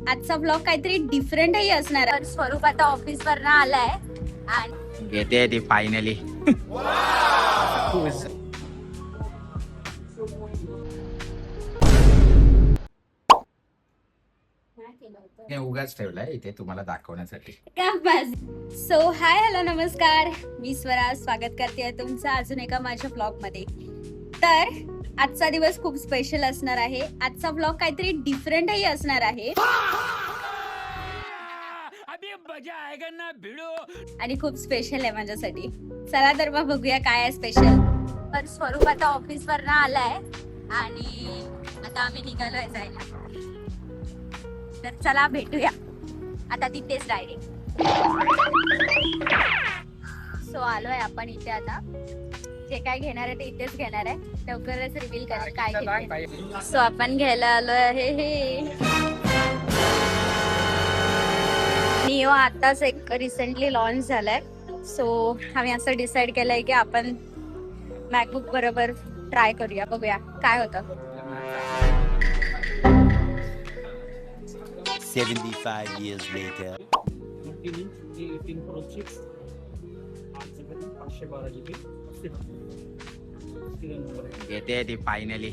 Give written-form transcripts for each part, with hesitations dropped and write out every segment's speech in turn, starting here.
आजचा ब्लॉग काहीतरी डिफरंटही असणार आहे. स्वरूप आता ऑफिस वरनं आलाय आणि घेते ती फायनली. उगाच ठेवलाय इथे तुम्हाला दाखवण्यासाठी. सो हाय हॅलो नमस्कार, मी स्वरा स्वागत करते तुमचं अजून एका माझ्या ब्लॉग मध्ये. तर आजचा दिवस खूप स्पेशल असणार आहे. आजचा ब्लॉग काहीतरी डिफरंटही असणार आहे आणि खूप स्पेशल आहे माझ्यासाठी. चला तर मग बघूया काय आहे स्पेशल. तर स्वरूप आता ऑफिस वरनं आलाय आणि आता आम्ही निघालोय जायला. तर चला भेटूया आता तिथेच डायरेक्ट. सो आलोय आपण इथे. आता जे काय घेणार आहे ते इथेच घेणार आहे. लवकरच रिव्हील करेल काय घेणार. सो आपण घ्यायला आलोय आहे हे निओ. आताच एक रिसेंटली लॉन्च झालाय. सो आम्ही असं डिसाइड केलंय की आपण मॅकबुक बरोबर ट्राय करूया, बघूया काय होतं. 75 years later. घेते ती फायनली.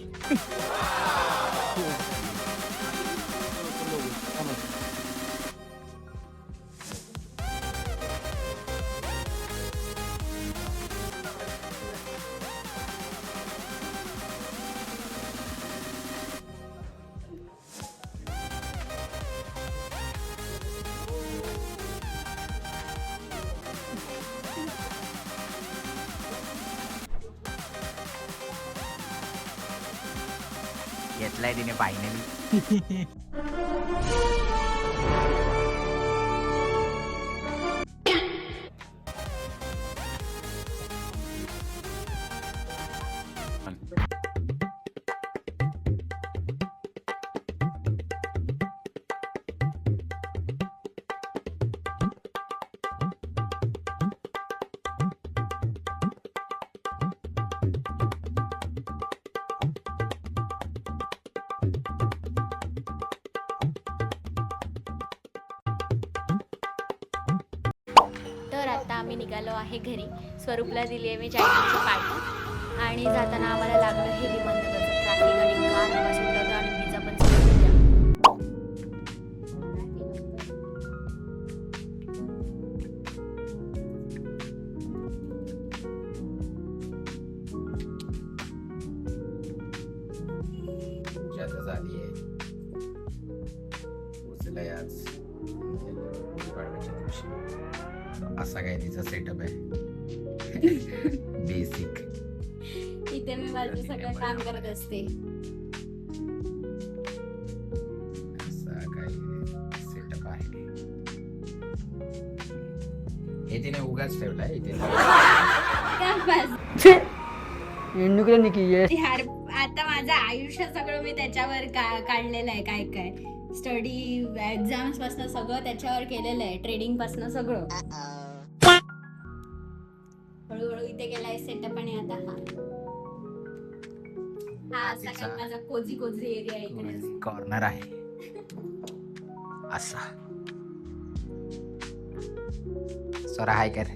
घेतलाय तिने फायनली. तर आता आम्ही निघालो आहे घरी. स्वरूपला दिली आहे मी चायनीजची पार्टी आणि जाताना आम्हाला लागलं हे विमाननगरचं ट्रॅफिक आणि गार हवा सुटलं होतं आणि पिझ्जा पण सुटला. झाली आहे पोचलंय आज गुढीपाडव्याच्या दिवशी. असा काय तिचा सेटअप आहे बेसिक. इथे मी माझं सगळं काम करत असते. असा काय सेटअप आहे. हे तिने उगाच ठेवलाय इथे. यार आता माझं आयुष्य सगळं मी त्याच्यावर काढलेलं आहे. काय काय स्टडी एक्झाम्स पासून सगळं त्याच्यावर केलेलं आहे. ट्रेडिंग पासून सगळं हळूहळू इथे केलाय सेटअप. आणि आता हा असा काय माझा कोझी कोझी एरिया आहे. कॉर्नर आहे असा. स्वरा हाय कर.